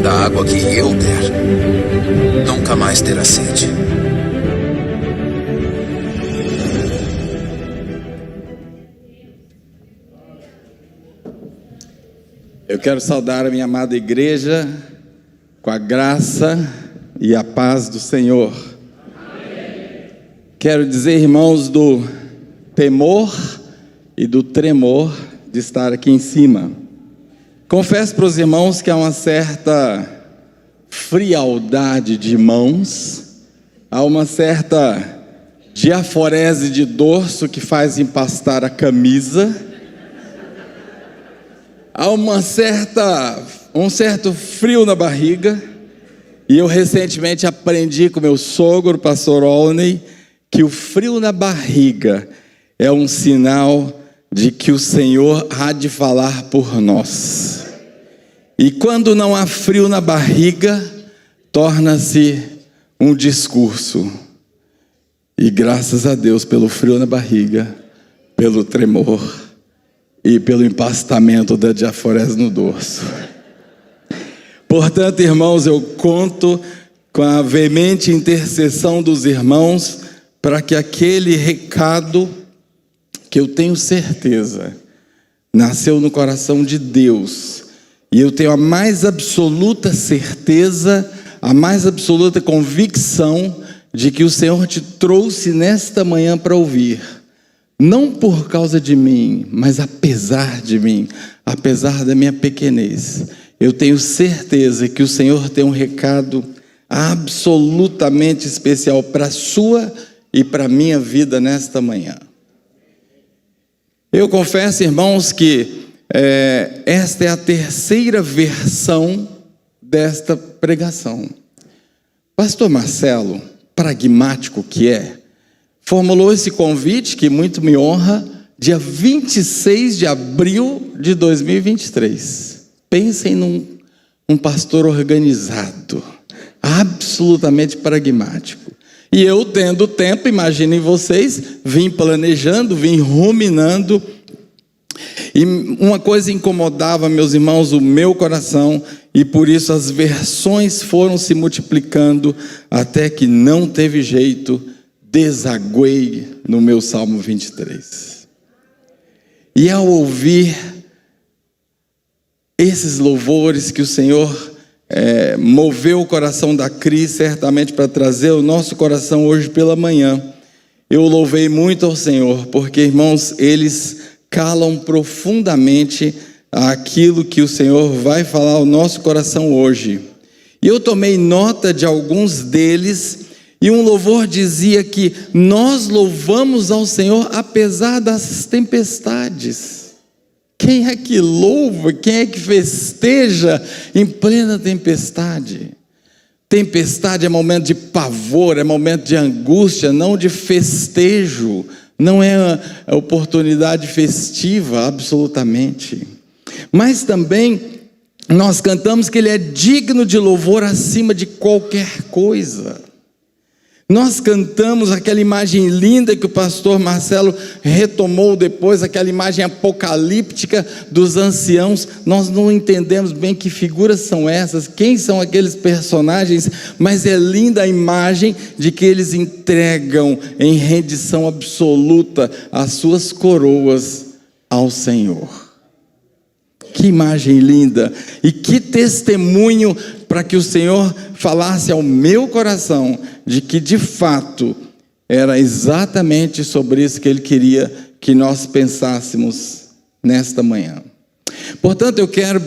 beber da água que eu der, nunca mais terá sede. Eu quero saudar a minha amada igreja com a graça e a paz do Senhor. Amém. Quero dizer, irmãos, do temor e do tremor de estar aqui em cima. Confesso para os irmãos que há uma certa frialdade de mãos, há uma certa diaforese de dorso que faz empastar a camisa. Há um certo frio na barriga, e eu recentemente aprendi com meu sogro, pastor Olney, que o frio na barriga é um sinal de que o Senhor há de falar por nós. E quando não há frio na barriga, torna-se um discurso. E graças a Deus pelo frio na barriga, pelo tremor e pelo empastamento da diaforese no dorso. Portanto, irmãos, eu conto com a veemente intercessão dos irmãos para que aquele recado que eu tenho certeza nasceu no coração de Deus, e eu tenho a mais absoluta certeza, a mais absoluta convicção de que o Senhor te trouxe nesta manhã para ouvir. Não por causa de mim, mas apesar de mim, apesar da minha pequenez, eu tenho certeza que o Senhor tem um recado absolutamente especial para a sua e para a minha vida nesta manhã. Eu confesso, irmãos, que esta é a terceira versão desta pregação. Pastor Marcelo, pragmático que é, formulou esse convite, que muito me honra, dia 26 de abril de 2023. Pensem num pastor organizado, absolutamente pragmático. E eu, tendo tempo, imaginem vocês, vim planejando, vim ruminando, e uma coisa incomodava, meus irmãos, o meu coração, e por isso as versões foram se multiplicando, até que não teve jeito, desaguei no meu Salmo 23. E ao ouvir esses louvores que o Senhor moveu o coração da Cris, certamente para trazer o nosso coração hoje pela manhã, eu louvei muito ao Senhor, porque, irmãos, eles calam profundamente aquilo que o Senhor vai falar ao nosso coração hoje. E eu tomei nota de alguns deles, e um louvor dizia que nós louvamos ao Senhor apesar das tempestades. Quem é que louva, quem é que festeja em plena tempestade? Tempestade é momento de pavor, é momento de angústia, não de festejo. Não é oportunidade festiva, absolutamente. Mas também nós cantamos que Ele é digno de louvor acima de qualquer coisa. Nós cantamos aquela imagem linda que o pastor Marcelo retomou depois, aquela imagem apocalíptica dos anciãos. Nós não entendemos bem que figuras são essas, quem são aqueles personagens, mas é linda a imagem de que eles entregam em rendição absoluta as suas coroas ao Senhor. Que imagem linda, e que testemunho para que o Senhor falasse ao meu coração de que de fato era exatamente sobre isso que Ele queria que nós pensássemos nesta manhã. Portanto, eu quero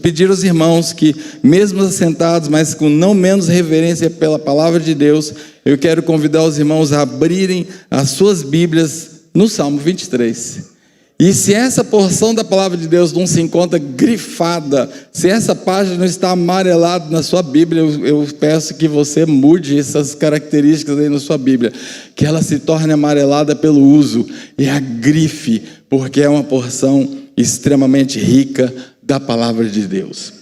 pedir aos irmãos que, mesmo assentados, mas com não menos reverência pela palavra de Deus, eu quero convidar os irmãos a abrirem as suas Bíblias no Salmo 23. E se essa porção da palavra de Deus não se encontra grifada, se essa página não está amarelada na sua Bíblia, eu peço que você mude essas características aí na sua Bíblia, que ela se torne amarelada pelo uso, e a grife, porque é uma porção extremamente rica da palavra de Deus.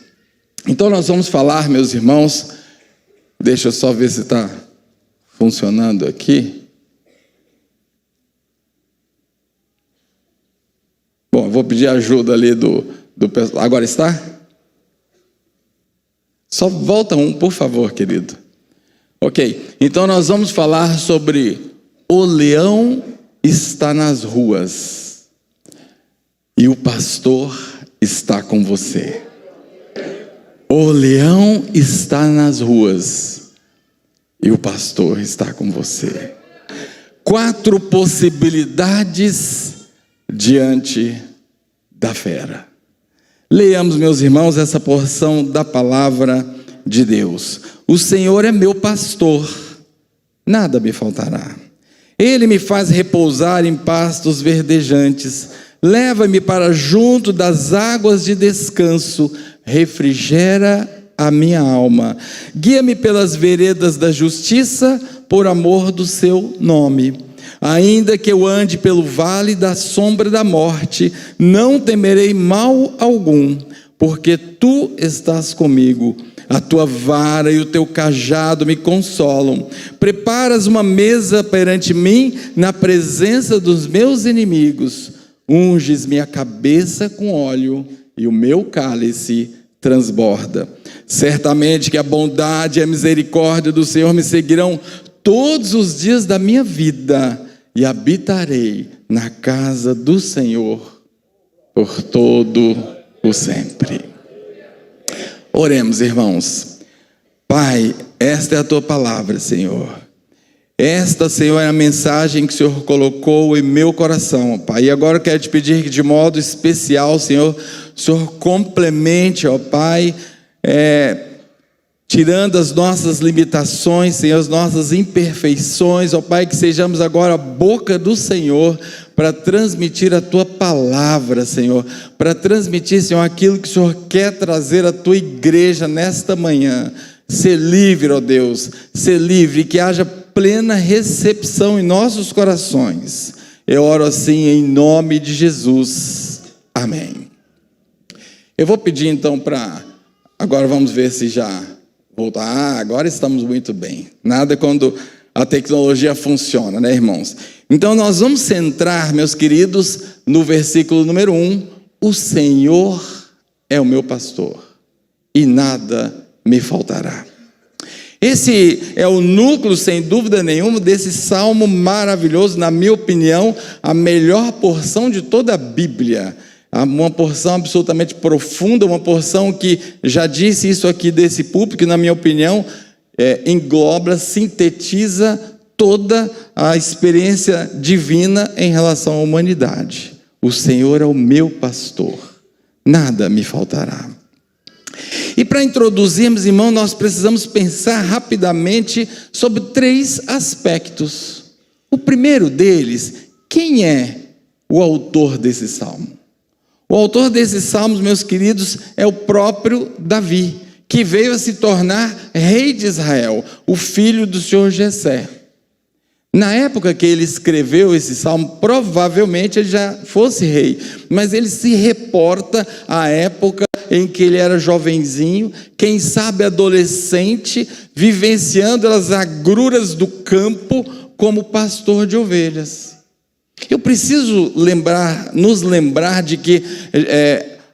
Então nós vamos falar, meus irmãos, deixa eu só ver se está funcionando aqui. Bom, eu vou pedir ajuda ali do pessoal. Agora está? Só volta um, por favor, querido. Ok, então nós vamos falar sobre o leão está nas ruas e o pastor está com você. O leão está nas ruas e o pastor está com você. 4 possibilidades diante da fera. Leamos, meus irmãos, essa porção da palavra de Deus. O Senhor é meu pastor, nada me faltará. Ele me faz repousar em pastos verdejantes, leva-me para junto das águas de descanso, refrigera a minha alma. Guia-me pelas veredas da justiça, por amor do seu nome. Ainda que eu ande pelo vale da sombra da morte, não temerei mal algum, porque tu estás comigo. A tua vara e o teu cajado me consolam. Preparas uma mesa perante mim na presença dos meus inimigos. Unges minha cabeça com óleo e o meu cálice transborda. Certamente que a bondade e a misericórdia do Senhor me seguirão todos os dias da minha vida, e habitarei na casa do Senhor por todo o sempre. Oremos, irmãos. Pai, esta é a tua palavra, Senhor. Esta, Senhor, é a mensagem que o Senhor colocou em meu coração, Pai. E agora eu quero te pedir que de modo especial, Senhor, o Senhor complemente, ó Pai, tirando as nossas limitações, Senhor, as nossas imperfeições, ó Pai, que sejamos agora a boca do Senhor para transmitir a Tua palavra, Senhor, para transmitir, Senhor, aquilo que o Senhor quer trazer à Tua igreja nesta manhã. Ser livre, ó Deus, ser livre, que haja plena recepção em nossos corações. Eu oro assim em nome de Jesus. Amém. Eu vou pedir então para... Agora vamos ver se já... voltar. Agora estamos muito bem. Nada quando a tecnologia funciona, né, irmãos? Então nós vamos centrar, meus queridos, no versículo número 1. O Senhor é o meu pastor e nada me faltará. Esse é o núcleo, sem dúvida nenhuma, desse salmo maravilhoso, na minha opinião, a melhor porção de toda a Bíblia. Uma porção absolutamente profunda, uma porção que, já disse isso aqui desse púlpito, que na minha opinião engloba, sintetiza toda a experiência divina em relação à humanidade. O Senhor é o meu pastor, nada me faltará. E para introduzirmos, irmão, nós precisamos pensar rapidamente sobre 3 aspectos. O primeiro deles, quem é o autor desse salmo? O autor desses salmos, meus queridos, é o próprio Davi, que veio a se tornar rei de Israel, o filho do senhor Jessé. Na época que ele escreveu esse salmo, provavelmente ele já fosse rei, mas ele se reporta à época em que ele era jovenzinho, quem sabe adolescente, vivenciando as agruras do campo como pastor de ovelhas. Eu preciso nos lembrar de que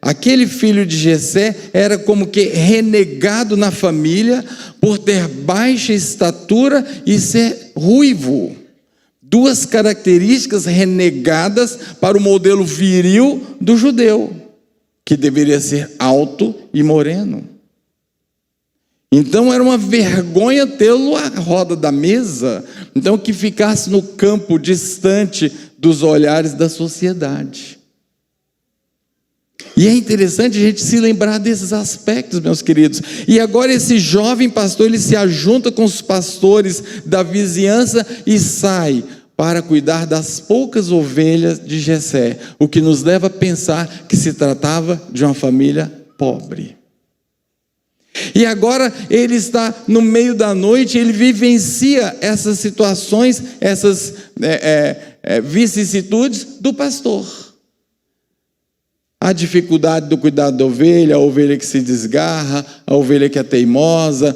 aquele filho de Jessé era como que renegado na família por ter baixa estatura e ser ruivo. 2 características renegadas para o modelo viril do judeu, que deveria ser alto e moreno. Então era uma vergonha tê-lo à roda da mesa, então que ficasse no campo distante dos olhares da sociedade. E é interessante a gente se lembrar desses aspectos, meus queridos. E agora esse jovem pastor, ele se ajunta com os pastores da vizinhança e sai para cuidar das poucas ovelhas de Jessé, o que nos leva a pensar que se tratava de uma família pobre. E agora ele está no meio da noite, ele vivencia essas situações, essas vicissitudes do pastor. A dificuldade do cuidado da ovelha, a ovelha que se desgarra, a ovelha que é teimosa,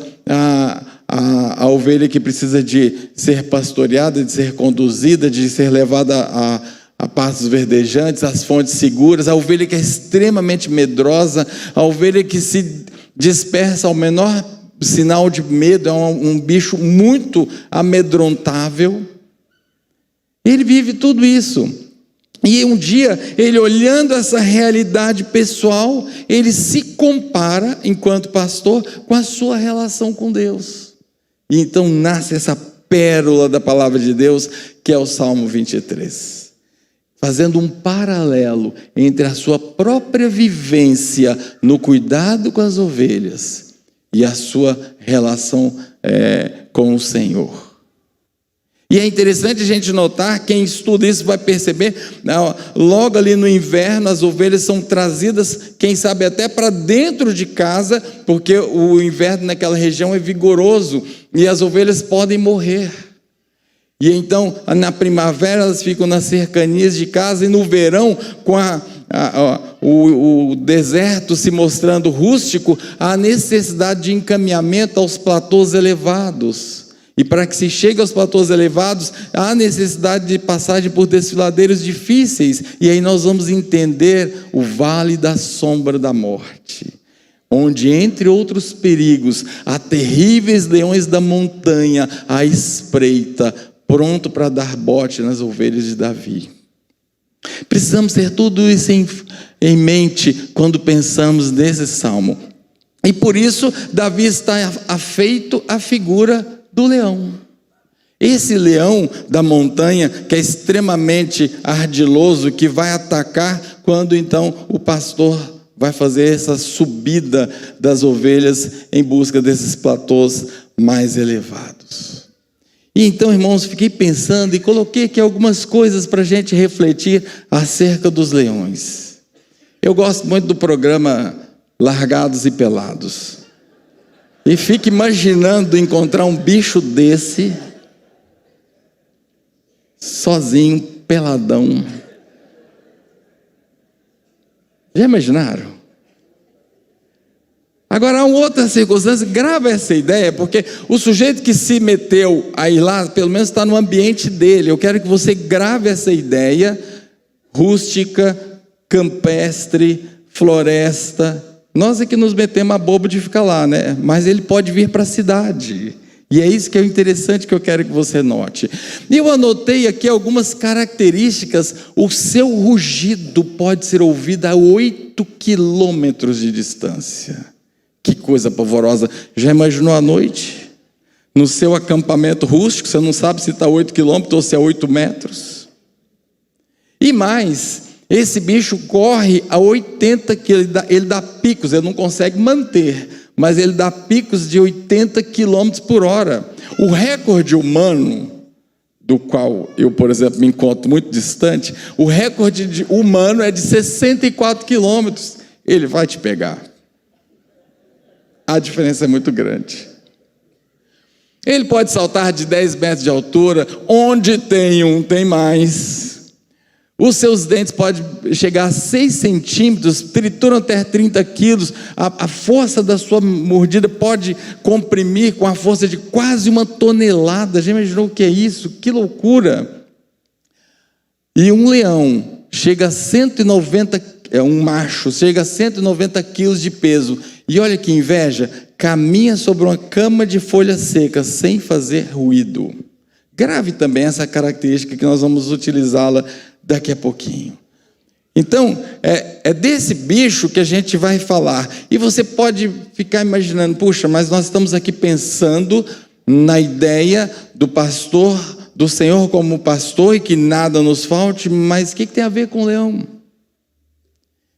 a ovelha que precisa de ser pastoreada, de ser conduzida, de ser levada a pastos verdejantes, às fontes seguras, a ovelha que é extremamente medrosa, a ovelha que se dispersa ao menor sinal de medo, é um bicho muito amedrontável. Ele vive tudo isso. E um dia, ele olhando essa realidade pessoal, ele se compara, enquanto pastor, com a sua relação com Deus. E então nasce essa pérola da palavra de Deus, que é o Salmo 23. Fazendo um paralelo entre a sua própria vivência no cuidado com as ovelhas e a sua relação com o Senhor. E é interessante a gente notar, quem estuda isso vai perceber, logo ali no inverno as ovelhas são trazidas, quem sabe até para dentro de casa, porque o inverno naquela região é vigoroso e as ovelhas podem morrer. E então na primavera elas ficam nas cercanias de casa, e no verão, com o deserto se mostrando rústico, há necessidade de encaminhamento aos platôs elevados. E para que se chegue aos platôs elevados, há necessidade de passagem por desfiladeiros difíceis. E aí nós vamos entender o vale da sombra da morte, onde, entre outros perigos, há terríveis leões da montanha à espreita, pronto para dar bote nas ovelhas de Davi. Precisamos ter tudo isso em mente quando pensamos nesse salmo. E por isso Davi está afeito à figura do leão. Esse leão da montanha, que é extremamente ardiloso, que vai atacar quando então o pastor vai fazer essa subida das ovelhas em busca desses platôs mais elevados. E então, irmãos, fiquei pensando e coloquei aqui algumas coisas para a gente refletir acerca dos leões. Eu gosto muito do programa Largados e Pelados. E fico imaginando encontrar um bicho desse, sozinho, peladão. Já imaginaram? Agora há uma outra circunstância, grava essa ideia, porque o sujeito que se meteu a ir lá, pelo menos está no ambiente dele. Eu quero que você grave essa ideia rústica, campestre, floresta. Nós é que nos metemos a bobo de ficar lá, né? Mas ele pode vir para a cidade. E é isso que é interessante, que eu quero que você note. E eu anotei aqui algumas características. O seu rugido pode ser ouvido a 8 quilômetros de distância. Que coisa pavorosa. Já imaginou à noite? No seu acampamento rústico, você não sabe se está 8 quilômetros ou se é 8 metros. E mais, esse bicho corre a 80 quilômetros, ele dá picos, ele não consegue manter, mas ele dá picos de 80 quilômetros por hora. O recorde humano, do qual eu, por exemplo, me encontro muito distante, o recorde humano é de 64 quilômetros. Ele vai te pegar. A diferença é muito grande. Ele pode saltar de 10 metros de altura, onde tem um, tem mais. Os seus dentes podem chegar a 6 centímetros, trituram até 30 quilos. A força da sua mordida pode comprimir com a força de quase 1 tonelada. Já imaginou o que é isso? Que loucura! E um leão chega a 190, um macho, chega a 190 quilos de peso. E olha que inveja, caminha sobre uma cama de folha seca sem fazer ruído. Grave também essa característica que nós vamos utilizá-la daqui a pouquinho. Então, é desse bicho que a gente vai falar. E você pode ficar imaginando, puxa, mas nós estamos aqui pensando na ideia do pastor, do Senhor como pastor, e que nada nos falte, mas o que tem a ver com o leão?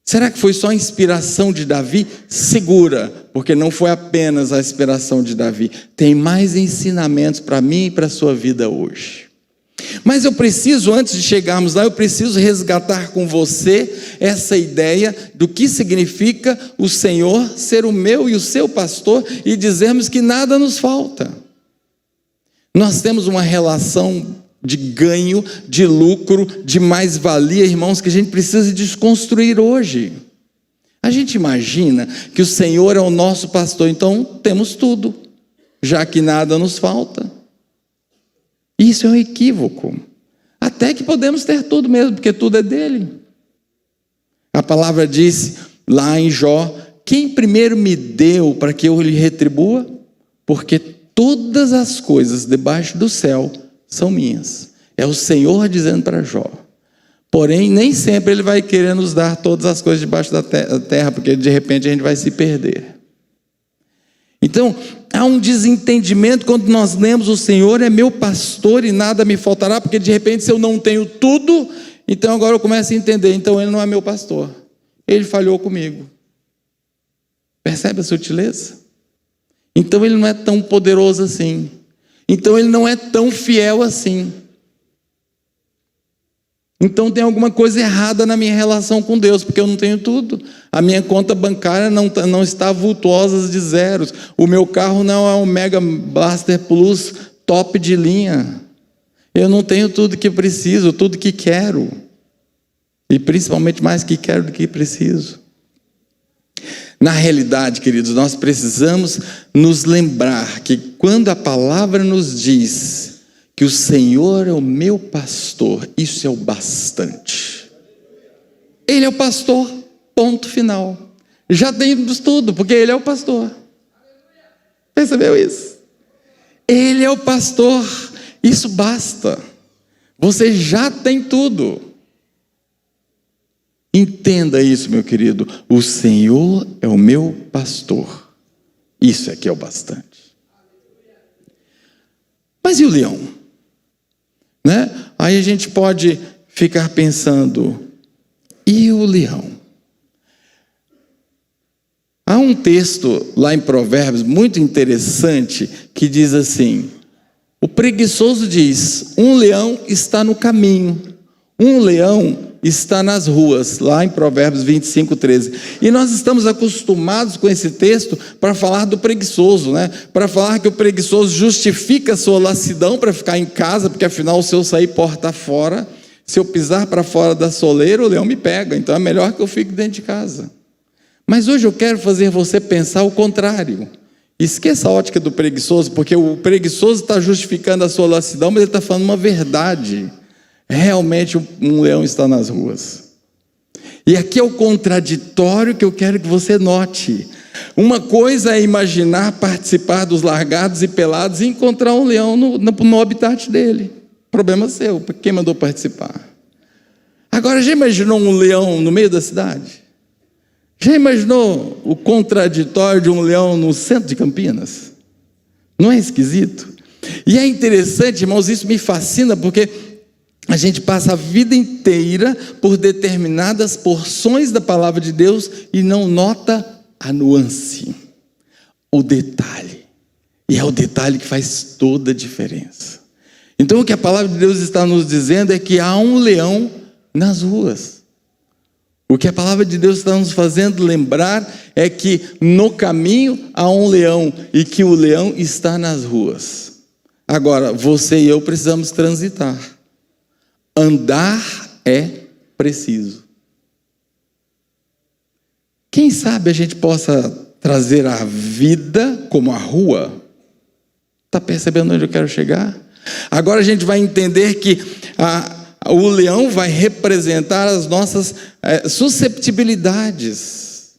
Será que foi só inspiração de Davi? Segura, porque não foi apenas a inspiração de Davi. Tem mais ensinamentos para mim e para a sua vida hoje. Mas eu preciso, antes de chegarmos lá, eu preciso resgatar com você essa ideia do que significa o Senhor ser o meu e o seu pastor e dizermos que nada nos falta. Nós temos uma relação de ganho, de lucro, de mais-valia, irmãos, que a gente precisa desconstruir hoje. A gente imagina que o Senhor é o nosso pastor, então temos tudo, já que nada nos falta. Isso é um equívoco. Até que podemos ter tudo mesmo, porque tudo é dele. A palavra diz lá em Jó quem primeiro me deu para que eu lhe retribua? Porque todas as coisas debaixo do céu são minhas. É o Senhor dizendo para Jó. Porém, nem sempre Ele vai querer nos dar todas as coisas debaixo da terra, porque de repente a gente vai se perder. Então, há um desentendimento quando nós lemos: o Senhor é meu pastor e nada me faltará, porque de repente, se eu não tenho tudo, então agora eu começo a entender, então Ele não é meu pastor, Ele falhou comigo. Percebe a sutileza? Então Ele não é tão poderoso assim, então Ele não é tão fiel assim. Então tem alguma coisa errada na minha relação com Deus, porque eu não tenho tudo. A minha conta bancária não está vultuosa de zeros. O meu carro não é um Mega Blaster Plus top de linha. Eu não tenho tudo que preciso, tudo que quero. E principalmente mais que quero do que preciso. Na realidade, queridos, nós precisamos nos lembrar que quando a palavra nos diz que o Senhor é o meu pastor, isso é o bastante. Ele é o pastor, ponto final. Já temos tudo, porque Ele é o pastor. Percebeu isso? Ele é o pastor, isso basta. Você já tem tudo. Entenda isso, meu querido. O Senhor é o meu pastor. Isso aqui é o bastante. Mas e o leão? Né? Aí a gente pode ficar pensando: e o leão? Há um texto lá em Provérbios muito interessante que diz assim: o preguiçoso diz, um leão está no caminho, um leão está nas ruas, lá em Provérbios 25:13. E nós estamos acostumados com esse texto para falar do preguiçoso, né? Para falar que o preguiçoso justifica a sua lassidão para ficar em casa, porque afinal, se eu sair porta fora, se eu pisar para fora da soleira, o leão me pega, então é melhor que eu fique dentro de casa. Mas hoje eu quero fazer você pensar o contrário. Esqueça a ótica do preguiçoso, porque o preguiçoso está justificando a sua lassidão, mas ele está falando uma verdade. Realmente um leão está nas ruas. E aqui é o contraditório que eu quero que você note. Uma coisa é imaginar participar dos largados e pelados e encontrar um leão no habitat dele. Problema seu, quem mandou participar? Agora, já imaginou um leão no meio da cidade? Já imaginou o contraditório de um leão no centro de Campinas? Não é esquisito? E é interessante, irmãos, isso me fascina, porque a gente passa a vida inteira por determinadas porções da palavra de Deus e não nota a nuance, o detalhe. E é o detalhe que faz toda a diferença. Então o que a palavra de Deus está nos dizendo é que há um leão nas ruas. O que a palavra de Deus está nos fazendo lembrar é que no caminho há um leão e que o leão está nas ruas. Agora, você e eu precisamos transitar. Andar é preciso. Quem sabe a gente possa trazer a vida como a rua? Está percebendo onde eu quero chegar? Agora a gente vai entender que o leão vai representar as nossas susceptibilidades.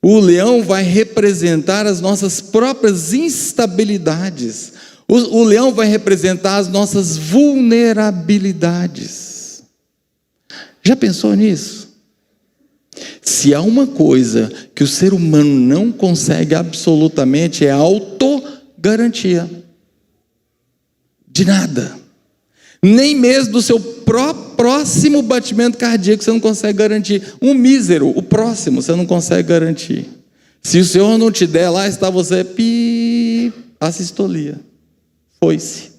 O leão vai representar as nossas próprias instabilidades. O leão vai representar as nossas vulnerabilidades. Já pensou nisso? Se há uma coisa que o ser humano não consegue absolutamente é autogarantia. De nada. Nem mesmo do seu próximo batimento cardíaco você não consegue garantir. Um mísero, o próximo, você não consegue garantir. Se o Senhor não te der, lá está você, assistolia. Foi-se.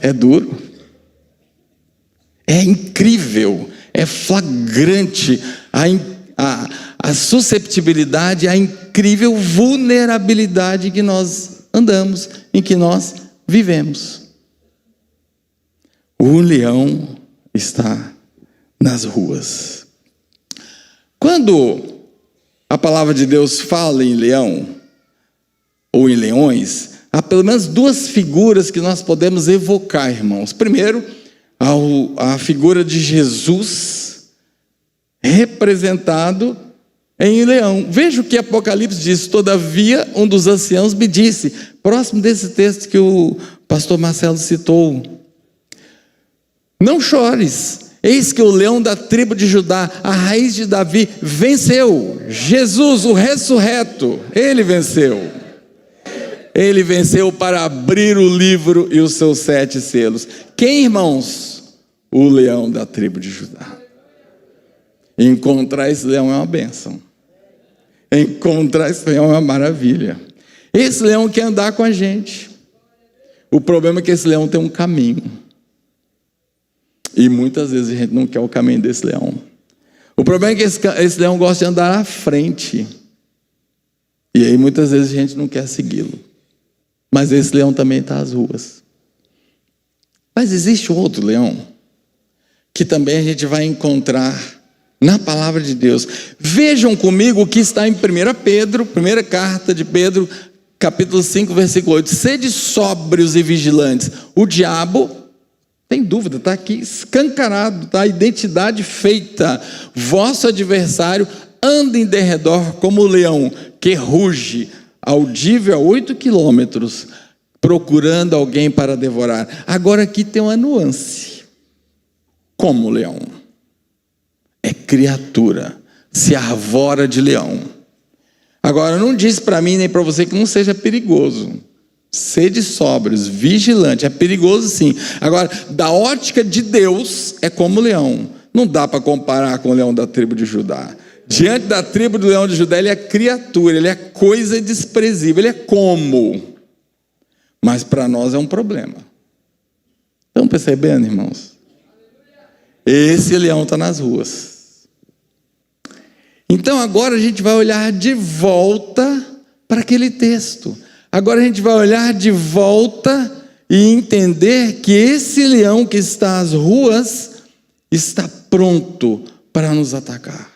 É duro. É incrível. É flagrante a susceptibilidade, a incrível vulnerabilidade que nós andamos, em que nós vivemos. O leão está nas ruas. Quando a palavra de Deus fala em leão, ou em leões, há pelo menos duas figuras que nós podemos evocar, irmãos. Primeiro, a figura de Jesus, representado em leão. Veja o que Apocalipse diz: todavia um dos anciãos me disse, próximo desse texto que o pastor Marcelo citou: não chores, eis que o leão da tribo de Judá, a raiz de Davi, venceu. Jesus, o ressurreto, ele venceu. Ele venceu para abrir o livro e os seus 7 selos. Quem, irmãos? O leão da tribo de Judá. Encontrar esse leão é uma bênção. Encontrar esse leão é uma maravilha. Esse leão quer andar com a gente. O problema é que esse leão tem um caminho. E muitas vezes a gente não quer o caminho desse leão. O problema é que esse leão gosta de andar à frente. E aí muitas vezes a gente não quer segui-lo. Mas esse leão também está às ruas. Mas existe outro leão que também a gente vai encontrar na palavra de Deus. Vejam comigo o que está em 1 Pedro, primeira carta de Pedro, capítulo 5, versículo 8. Sede sóbrios e vigilantes. O diabo, tem dúvida, está aqui escancarado, está a identidade feita. Vosso adversário anda em derredor como o leão que ruge, audível a 8 quilômetros, procurando alguém para devorar. Agora aqui tem uma nuance. Como o leão? É criatura, se arvora de leão. Agora não diz para mim nem para você que não seja perigoso. Sede sóbrios, vigilante, é perigoso sim. Agora, da ótica de Deus, é como o leão. Não dá para comparar com o leão da tribo de Judá. Diante da tribo do leão de Judá, ele é criatura, ele é coisa desprezível, ele é como. Mas para nós é um problema. Estão percebendo, irmãos? Esse leão está nas ruas. Então agora a gente vai olhar de volta para aquele texto. Agora a gente vai olhar de volta e entender que esse leão que está às ruas está pronto para nos atacar.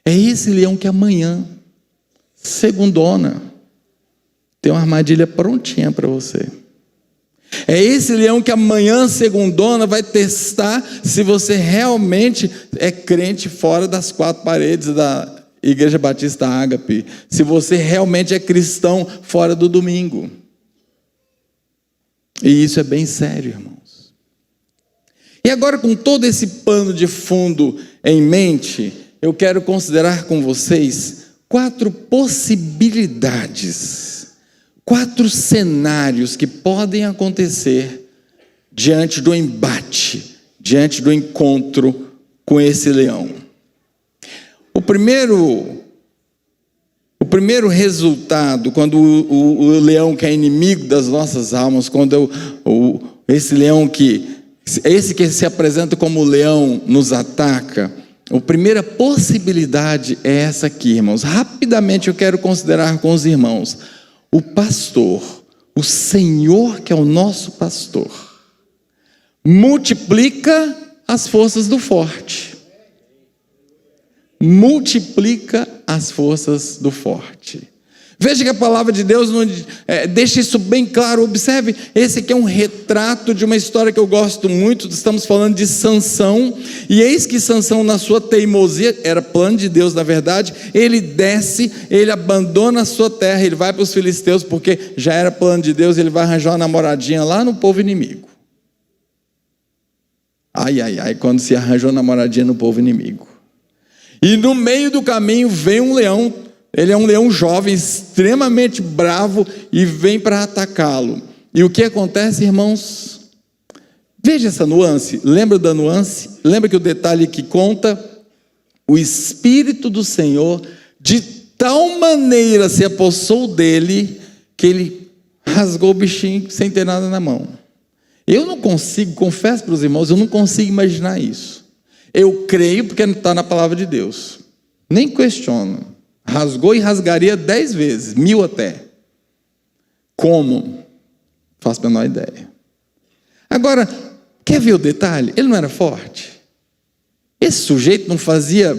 É esse leão que amanhã, segundona, tem uma armadilha prontinha para você. É esse leão que amanhã, segundona, vai testar se você realmente é crente fora das 4 paredes da Igreja Batista Ágape. Se você realmente é cristão fora do domingo. E isso é bem sério, irmãos. E agora, com todo esse pano de fundo em mente, eu quero considerar com vocês 4 possibilidades, 4 cenários que podem acontecer diante do embate, diante do encontro com esse leão. O primeiro resultado, quando o leão que é inimigo das nossas almas, quando esse leão que se apresenta como leão nos ataca, a primeira possibilidade é essa aqui, irmãos. Rapidamente eu quero considerar com os irmãos. O pastor, o Senhor que é o nosso pastor, multiplica as forças do forte. Multiplica as forças do forte. Veja que a palavra de Deus deixa isso bem claro. Observe, esse aqui é um retrato de uma história que eu gosto muito. Estamos falando de Sansão. E eis que Sansão, na sua teimosia, era plano de Deus na verdade, ele desce, ele abandona a sua terra, ele vai para os filisteus, porque já era plano de Deus, ele vai arranjar uma namoradinha lá no povo inimigo. Quando se arranjou uma namoradinha no povo inimigo. E no meio do caminho vem um leão. Ele é um leão jovem, extremamente bravo, e vem para atacá-lo. E o que acontece, irmãos? Veja essa nuance. Lembra da nuance? Lembra que o detalhe que conta? O Espírito do Senhor de tal maneira se apossou dele, que ele rasgou o bichinho sem ter nada na mão. Eu não consigo, confesso para os irmãos, eu não consigo imaginar isso. Eu creio porque está na palavra de Deus. Nem questiono. Rasgou e rasgaria 10 vezes, 1000 até. Como? Faço a menor ideia. Agora, quer ver o detalhe? Ele não era forte. Esse sujeito não fazia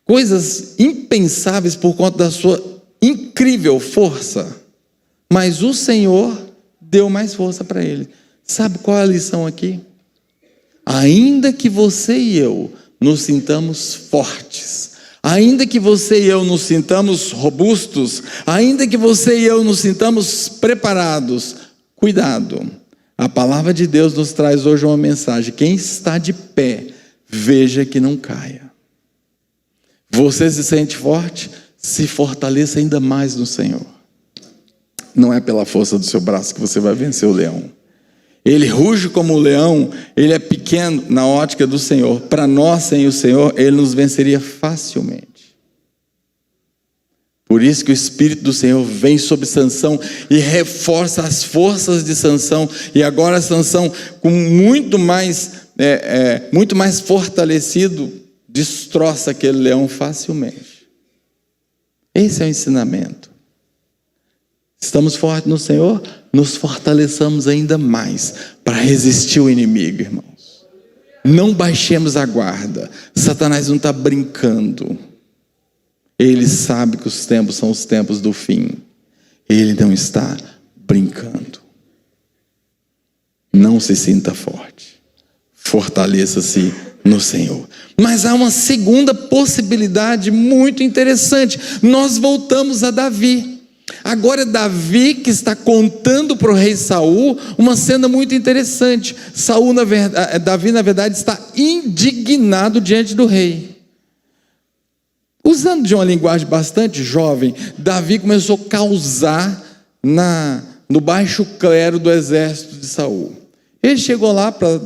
coisas impensáveis por conta da sua incrível força. Mas o Senhor deu mais força para ele. Sabe qual é a lição aqui? Ainda que você e eu nos sintamos fortes. Ainda que você e eu nos sintamos robustos, ainda que você e eu nos sintamos preparados, cuidado. A palavra de Deus nos traz hoje uma mensagem: quem está de pé, veja que não caia. Você se sente forte? Se fortaleça ainda mais no Senhor. Não é pela força do seu braço que você vai vencer o leão. Ele ruge como o leão, ele é pequeno na ótica do Senhor. Para nós, sem o Senhor, ele nos venceria facilmente. Por isso que o Espírito do Senhor vem sobre Sansão e reforça as forças de Sansão. E agora Sansão, com muito mais fortalecido, destroça aquele leão facilmente. Esse é o ensinamento. Estamos fortes no Senhor, nos fortaleçamos ainda mais para resistir ao inimigo, irmãos. Não baixemos a guarda. Satanás não está brincando. Ele sabe que os tempos são os tempos do fim. Ele não está brincando. Não se sinta forte. Fortaleça-se no Senhor. Mas há uma segunda possibilidade muito interessante. Nós voltamos a Davi. Agora é Davi que está contando para o rei Saul uma cena muito interessante. Davi, na verdade, está indignado diante do rei. Usando de uma linguagem bastante jovem, Davi começou a causar no baixo clero do exército de Saul. Ele chegou lá para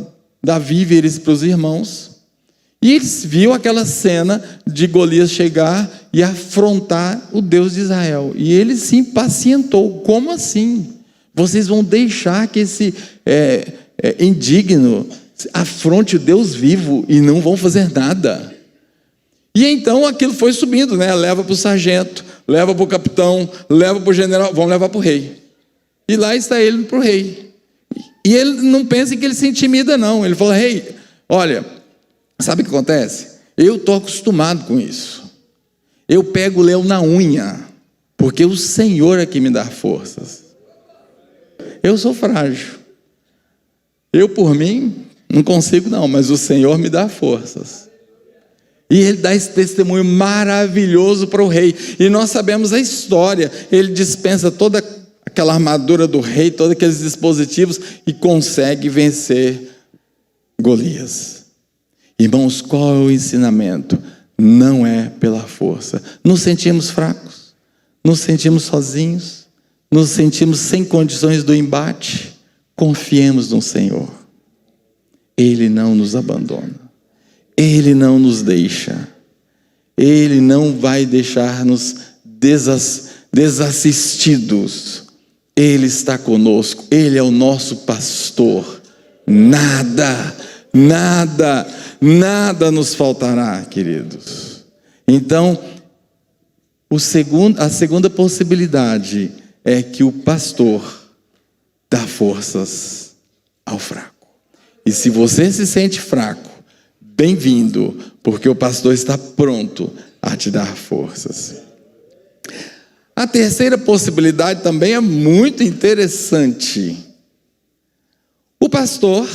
Davi vir isso para os irmãos, e eles viu aquela cena de Golias chegar e afrontar o Deus de Israel. E ele se impacientou. Como assim? Vocês vão deixar que esse indigno afronte o Deus vivo e não vão fazer nada? E então aquilo foi subindo, né? Leva para o sargento, leva para o capitão, leva para o general, vão levar para o rei. E lá está ele para o rei. E ele não pensa que ele se intimida, não. Ele fala: rei, olha, sabe o que acontece? Eu estou acostumado com isso. Eu pego o leão na unha, porque o Senhor é que me dá forças. Eu sou frágil. Eu, por mim, não consigo não, mas o Senhor me dá forças. E ele dá esse testemunho maravilhoso para o rei. E nós sabemos a história. Ele dispensa toda aquela armadura do rei, todos aqueles dispositivos, e consegue vencer Golias. Irmãos, qual é o ensinamento? Não é pela força. Nos sentimos fracos, nos sentimos sozinhos, nos sentimos sem condições do embate. Confiemos no Senhor. Ele não nos abandona. Ele não nos deixa. Ele não vai deixar-nos desassistidos. Ele está conosco. Ele é o nosso pastor. Nada nos faltará, queridos. Então, a segunda possibilidade é que o pastor dá forças ao fraco. E se você se sente fraco, bem-vindo, porque o pastor está pronto a te dar forças. A terceira possibilidade também é muito interessante. O pastor,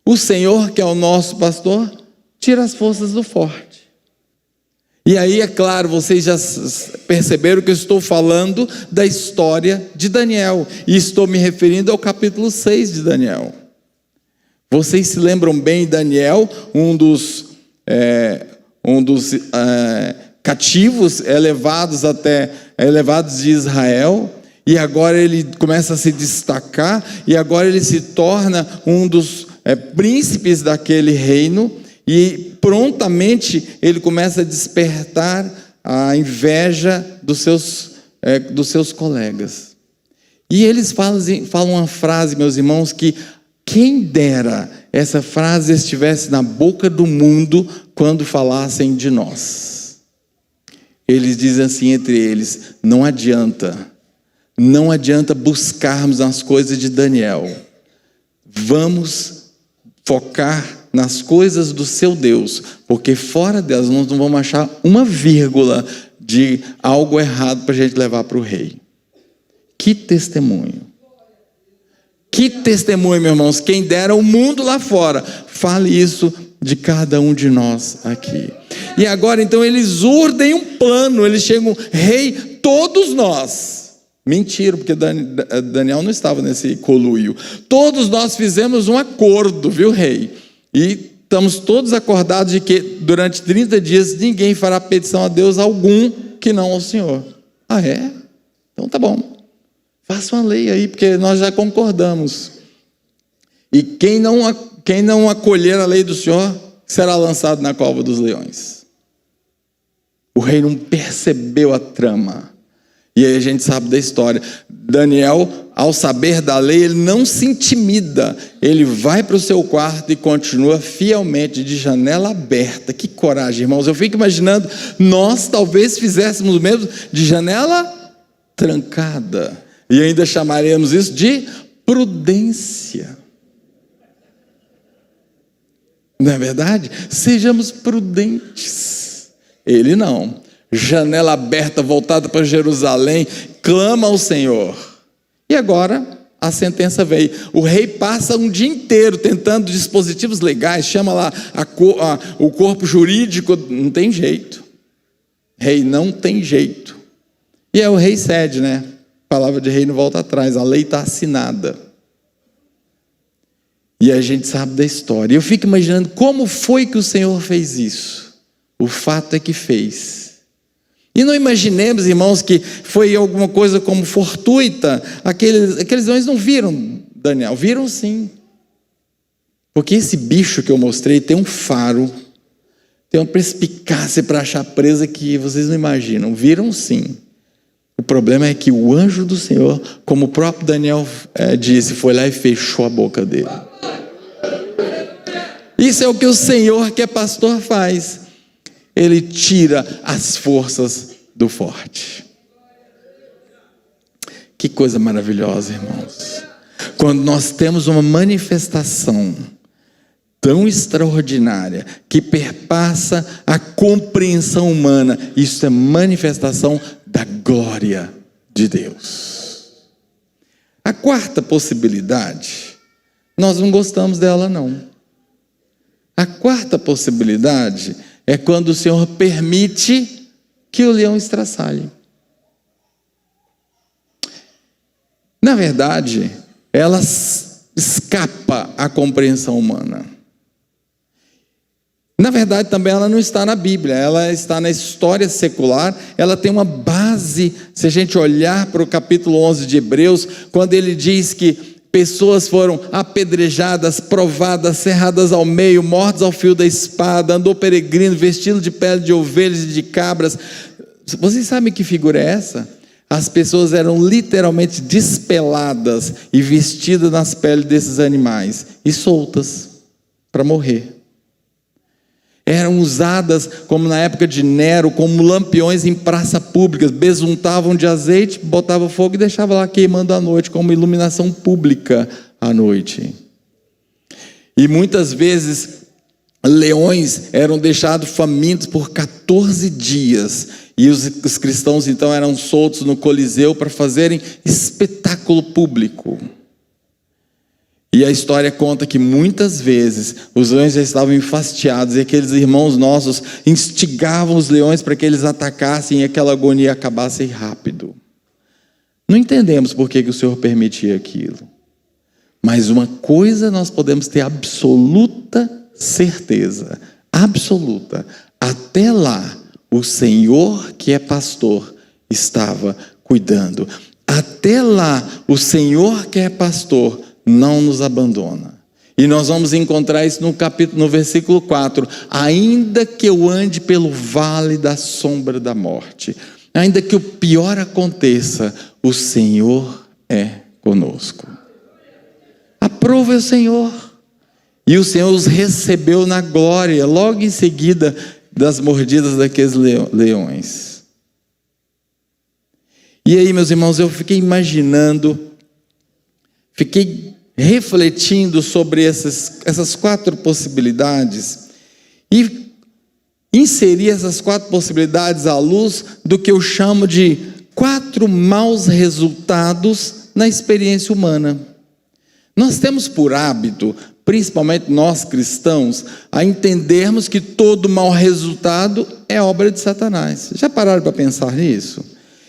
o Senhor, que é o nosso pastor, tira as forças do forte. E aí, é claro, vocês já perceberam que eu estou falando da história de Daniel, e estou me referindo ao capítulo 6 de Daniel. Vocês se lembram bem, Daniel, um dos cativos elevados de Israel, e agora ele começa a se destacar, e agora ele se torna um dos príncipes daquele reino, e prontamente ele começa a despertar a inveja dos seus colegas. E eles falam uma frase, meus irmãos, que quem dera essa frase estivesse na boca do mundo quando falassem de nós. Eles dizem assim entre eles: não adianta buscarmos nas coisas de Daniel. Vamos focar nas coisas do seu Deus, porque fora delas nós não vamos achar uma vírgula de algo errado para a gente levar para o rei. Que testemunho! Que testemunho, meus irmãos. Quem dera o mundo lá fora fale isso de cada um de nós aqui. E agora então eles urdem um plano, eles chegam, rei, todos nós. Mentira, porque Daniel não estava nesse coluio. Todos nós fizemos um acordo, viu, rei? E estamos todos acordados de que durante 30 dias ninguém fará petição a Deus algum que não ao Senhor. Ah, é? Então tá bom. Faça uma lei aí, porque nós já concordamos. E quem não acolher a lei do Senhor será lançado na cova dos leões. O rei não percebeu a trama. E aí a gente sabe da história. Daniel, ao saber da lei, ele não se intimida. Ele vai para o seu quarto e continua fielmente de janela aberta. Que coragem, irmãos. Eu fico imaginando, nós talvez fizéssemos o mesmo de janela trancada. E ainda chamaremos isso de prudência. Não é verdade? Sejamos prudentes. Ele não. Janela aberta, voltada para Jerusalém, clama ao Senhor. E agora a sentença veio. O rei passa um dia inteiro tentando dispositivos legais, chama lá o corpo jurídico, não tem jeito. Rei não tem jeito. E aí o rei cede, né? A palavra de rei não volta atrás, a lei está assinada. E a gente sabe da história. Eu fico imaginando como foi que o Senhor fez isso. O fato é que fez. E não imaginemos, irmãos, que foi alguma coisa como fortuita. Aqueles leões não viram Daniel, viram sim. Porque esse bicho que eu mostrei tem um faro, tem uma perspicácia para achar presa que vocês não imaginam. Viram sim. O problema é que o anjo do Senhor, como o próprio Daniel disse, foi lá e fechou a boca dele. Isso é o que o Senhor, que é pastor, faz. Ele tira as forças do forte. Que coisa maravilhosa, irmãos. Quando nós temos uma manifestação tão extraordinária, que perpassa a compreensão humana, isso é manifestação da glória de Deus. A quarta possibilidade, nós não gostamos dela não. A quarta possibilidade é quando o Senhor permite que o leão estraçalhe. Na verdade, ela escapa à compreensão humana. Na verdade, também ela não está na Bíblia, ela está na história secular, ela tem uma base, se a gente olhar para o capítulo 11 de Hebreus, quando ele diz que pessoas foram apedrejadas, provadas, serradas ao meio, mortos ao fio da espada, andou peregrino, vestido de pele de ovelhas e de cabras. Vocês sabem que figura é essa? As pessoas eram literalmente despeladas e vestidas nas peles desses animais e soltas para morrer. Eram usadas, como na época de Nero, como lampiões em praça pública, besuntavam de azeite, botavam fogo e deixavam lá queimando à noite, como iluminação pública à noite. E muitas vezes, leões eram deixados famintos por 14 dias, e os cristãos então eram soltos no Coliseu para fazerem espetáculo público. E a história conta que muitas vezes os leões já estavam enfastiados e aqueles irmãos nossos instigavam os leões para que eles atacassem e aquela agonia acabasse rápido. Não entendemos por que o Senhor permitia aquilo. Mas uma coisa nós podemos ter absoluta certeza, absoluta. Até lá, o Senhor que é pastor estava cuidando. Até lá, o Senhor que é pastor não nos abandona. E nós vamos encontrar isso no versículo 4. Ainda que eu ande pelo vale da sombra da morte, ainda que o pior aconteça, o Senhor é conosco. Aprova o Senhor. E o Senhor os recebeu na glória, logo em seguida das mordidas daqueles leões. E aí, meus irmãos, eu fiquei imaginando, fiquei refletindo sobre essas 4 possibilidades e inseri essas 4 possibilidades à luz do que eu chamo de 4 maus resultados na experiência humana. Nós temos por hábito principalmente nós cristãos, a entendermos que todo mau resultado é obra de Satanás. Já pararam para pensar nisso?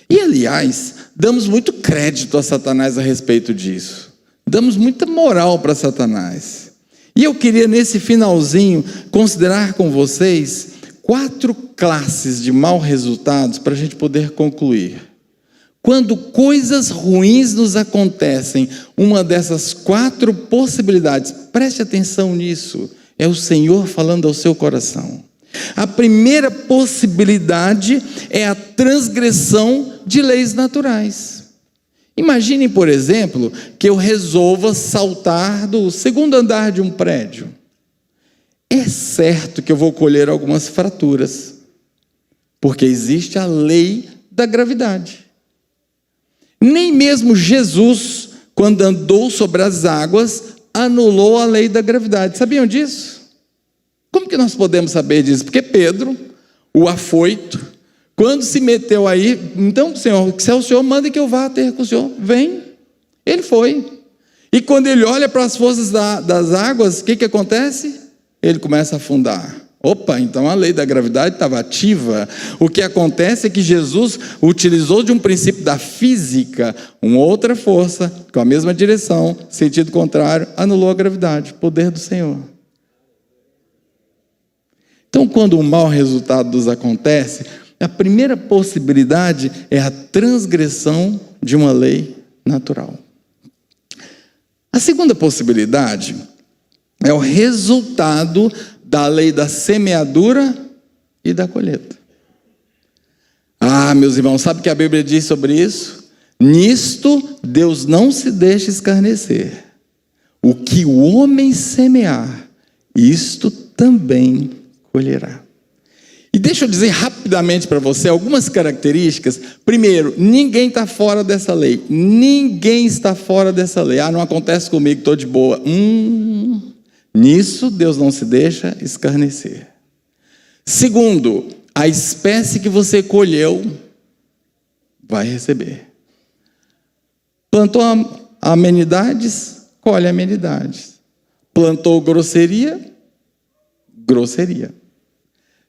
E, aliás, damos muito crédito a Satanás a respeito disso. Damos muita moral para Satanás. E eu queria, nesse finalzinho, considerar com vocês 4 classes de maus resultados para a gente poder concluir. Quando coisas ruins nos acontecem, uma dessas 4 possibilidades, preste atenção nisso, é o Senhor falando ao seu coração. A primeira possibilidade é a transgressão de leis naturais. Imaginem, por exemplo, que eu resolva saltar do 2º andar de um prédio. É certo que eu vou colher algumas fraturas, porque existe a lei da gravidade. Nem mesmo Jesus, quando andou sobre as águas, anulou a lei da gravidade. Sabiam disso? Como que nós podemos saber disso? Porque Pedro, o afoito, quando se meteu aí, então, Senhor, se é o Senhor, manda que eu vá ter com o Senhor. Vem. Ele foi. E quando ele olha para as forças das águas, o que acontece? Ele começa a afundar. Opa, então a lei da gravidade estava ativa. O que acontece é que Jesus utilizou de um princípio da física, uma outra força, com a mesma direção, sentido contrário, anulou a gravidade, poder do Senhor. Então, quando um mau resultado nos acontece, a primeira possibilidade é a transgressão de uma lei natural. A segunda possibilidade é o resultado da lei da semeadura e da colheita. Meus irmãos, sabe o que a Bíblia diz sobre isso? Nisto Deus não se deixa escarnecer. O que o homem semear, isto também colherá. E deixa eu dizer rapidamente para você algumas características. Primeiro, ninguém está fora dessa lei. Ninguém está fora dessa lei. Não acontece comigo, estou de boa. Nisso Deus não se deixa escarnecer. Segundo, a espécie que você colheu vai receber. Plantou amenidades, colhe amenidades. Plantou grosseria, grosseria.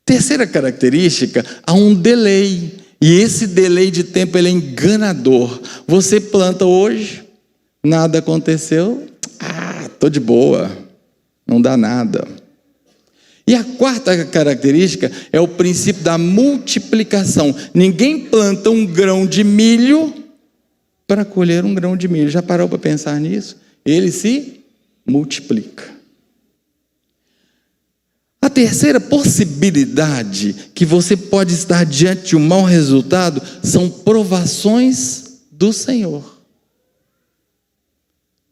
Terceira característica, há um delay. E esse delay de tempo ele é enganador. Você planta hoje, nada aconteceu, estou de boa, não dá nada. E a quarta característica é o princípio da multiplicação. Ninguém planta um grão de milho para colher um grão de milho. Já parou para pensar nisso? Ele se multiplica. A terceira possibilidade que você pode estar diante de um mau resultado são provações do Senhor.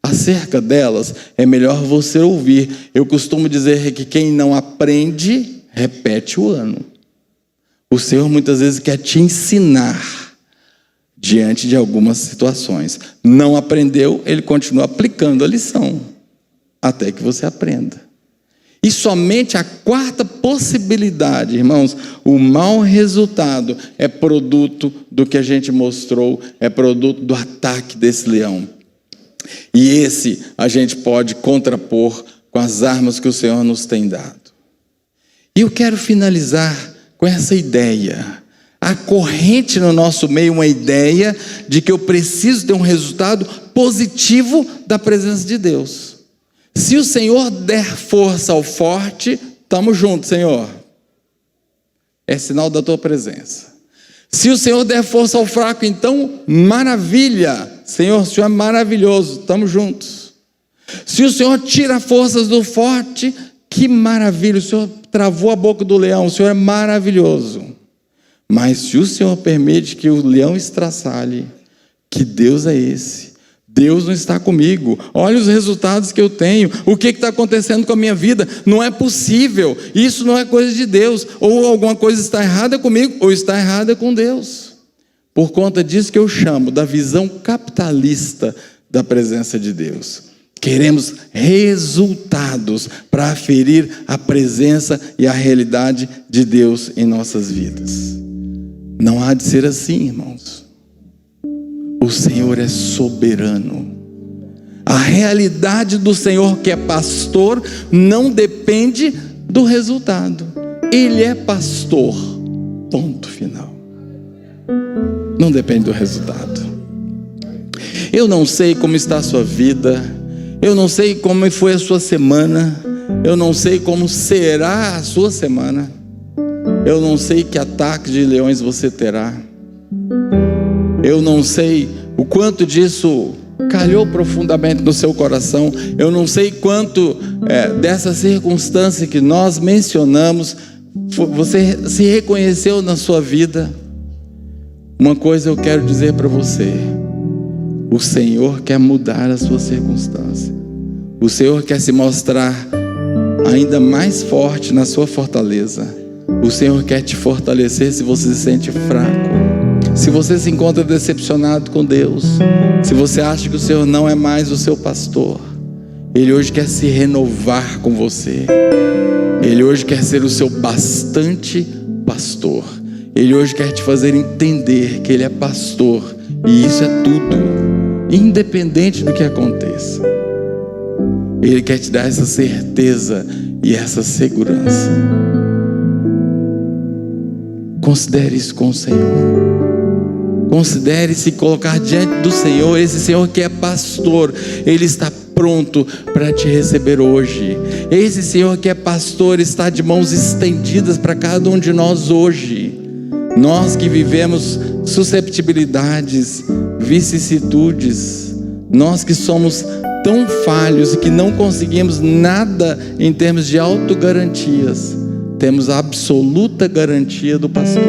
Acerca delas, é melhor você ouvir. Eu costumo dizer que quem não aprende, repete o ano. O Senhor muitas vezes quer te ensinar diante de algumas situações. Não aprendeu, Ele continua aplicando a lição, até que você aprenda. E somente a quarta possibilidade, irmãos, o mau resultado é produto do que a gente mostrou, é produto do ataque desse leão. E esse a gente pode contrapor com as armas que o Senhor nos tem dado. E eu quero finalizar com essa ideia. Há corrente no nosso meio uma ideia de que eu preciso ter um resultado positivo da presença de Deus. Se o Senhor der força ao forte, estamos juntos, Senhor. É sinal da tua presença. Se o Senhor der força ao fraco, então, maravilha. Senhor, o Senhor é maravilhoso, estamos juntos. Se o Senhor tira forças do forte, que maravilha. O Senhor travou a boca do leão, o Senhor é maravilhoso. Mas se o Senhor permite que o leão estraçalhe, que Deus é esse? Deus não está comigo, olha os resultados que eu tenho, o que está acontecendo com a minha vida, não é possível, isso não é coisa de Deus, ou alguma coisa está errada comigo, ou está errada com Deus. Por conta disso que eu chamo da visão capitalista da presença de Deus. Queremos resultados para aferir a presença e a realidade de Deus em nossas vidas. Não há de ser assim, irmãos. O Senhor é soberano. A realidade do Senhor que é pastor não depende do resultado. Ele é pastor, ponto final. Não depende do resultado. Eu não sei como está a sua vida, eu não sei como foi a sua semana, eu não sei como será a sua semana, eu não sei que ataque de leões você terá, eu não sei o quanto disso calhou profundamente no seu coração, eu não sei quanto dessa circunstância que nós mencionamos você se reconheceu na sua vida. Uma coisa eu quero dizer para você: o Senhor quer mudar a sua circunstância, o Senhor quer se mostrar ainda mais forte na sua fortaleza, o Senhor quer te fortalecer se você se sente fraco, se você se encontra decepcionado com Deus, se você acha que o Senhor não é mais o seu pastor. Ele hoje quer se renovar com você, Ele hoje quer ser o seu bastante pastor, Ele hoje quer te fazer entender que Ele é pastor, e isso é tudo, independente do que aconteça. Ele quer te dar essa certeza e essa segurança. Considere isso com o Senhor. Considere se colocar diante do Senhor. Esse Senhor que é pastor, Ele está pronto para te receber hoje. Esse Senhor que é pastor está de mãos estendidas para cada um de nós hoje. Nós que vivemos susceptibilidades, vicissitudes, nós que somos tão falhos e que não conseguimos nada em termos de autogarantias, temos a absoluta garantia do pastor.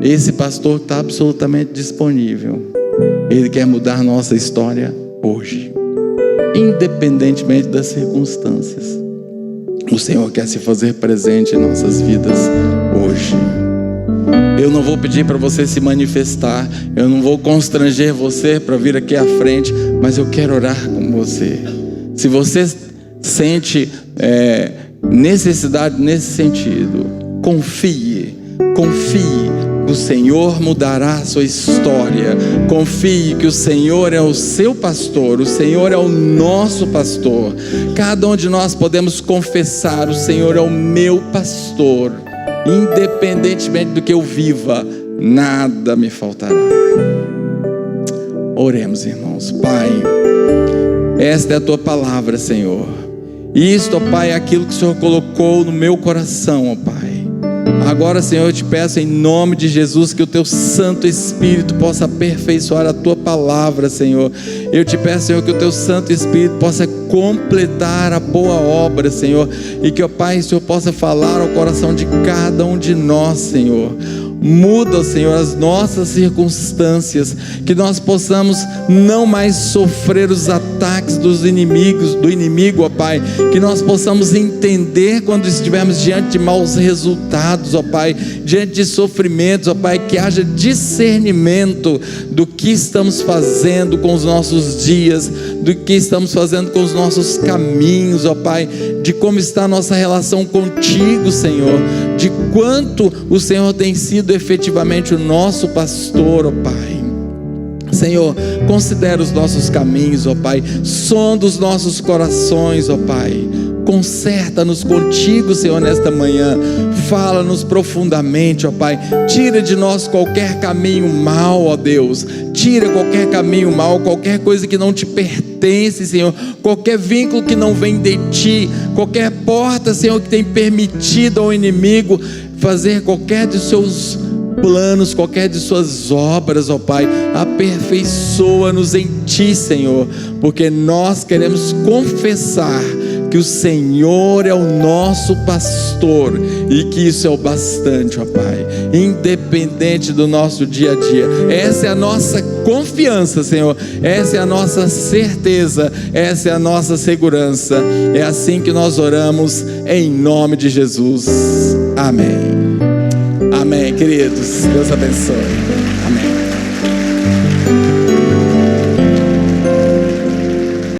Esse pastor está absolutamente disponível. Ele quer mudar nossa história hoje, independentemente das circunstâncias. O Senhor quer se fazer presente em nossas vidas hoje. Eu não vou pedir para você se manifestar, eu não vou constranger você para vir aqui à frente, mas eu quero orar com você. Se você sente necessidade nesse sentido, confie. O Senhor mudará a sua história. Confie que o Senhor é o seu pastor, o Senhor é o nosso pastor. Cada um de nós podemos confessar: o Senhor é o meu pastor. Independentemente do que eu viva, nada me faltará. Oremos, irmãos. Pai, esta é a tua palavra, Senhor. Isto, ó Pai, é aquilo que o Senhor colocou no meu coração, ó Pai. Agora, Senhor, eu te peço em nome de Jesus que o teu Santo Espírito possa aperfeiçoar a tua palavra, Senhor. Eu te peço, Senhor, que o teu Santo Espírito possa completar a boa obra, Senhor, e que, ó Pai, o Senhor possa falar ao coração de cada um de nós, Senhor. Muda, Senhor, as nossas circunstâncias, que nós possamos não mais sofrer os ataques do inimigo, ó Pai, que nós possamos entender quando estivermos diante de maus resultados, ó Pai, diante de sofrimentos, ó Pai, que haja discernimento do que estamos fazendo com os nossos dias, do que estamos fazendo com os nossos caminhos, ó Pai, de como está a nossa relação contigo, Senhor, de quanto o Senhor tem sido efetivamente o nosso pastor, ó Pai. Senhor, considera os nossos caminhos, ó Pai, sonda os nossos corações, ó Pai. Conserta-nos contigo, Senhor, nesta manhã. Fala-nos profundamente, ó Pai. Tira de nós qualquer caminho mau, ó Deus. Tira qualquer caminho mau, qualquer coisa que não te pertence, Senhor. Qualquer vínculo que não vem de ti. Qualquer porta, Senhor, que tem permitido ao inimigo fazer qualquer dos seus planos, qualquer de suas obras, ó Pai. Aperfeiçoa-nos em ti, Senhor, porque nós queremos confessar que o Senhor é o nosso pastor e que isso é o bastante, ó Pai, independente do nosso dia a dia. Essa é a nossa confiança, Senhor, essa é a nossa certeza, essa é a nossa segurança. É assim que nós oramos em nome de Jesus. Amém. Amém, queridos. Deus abençoe. Amém.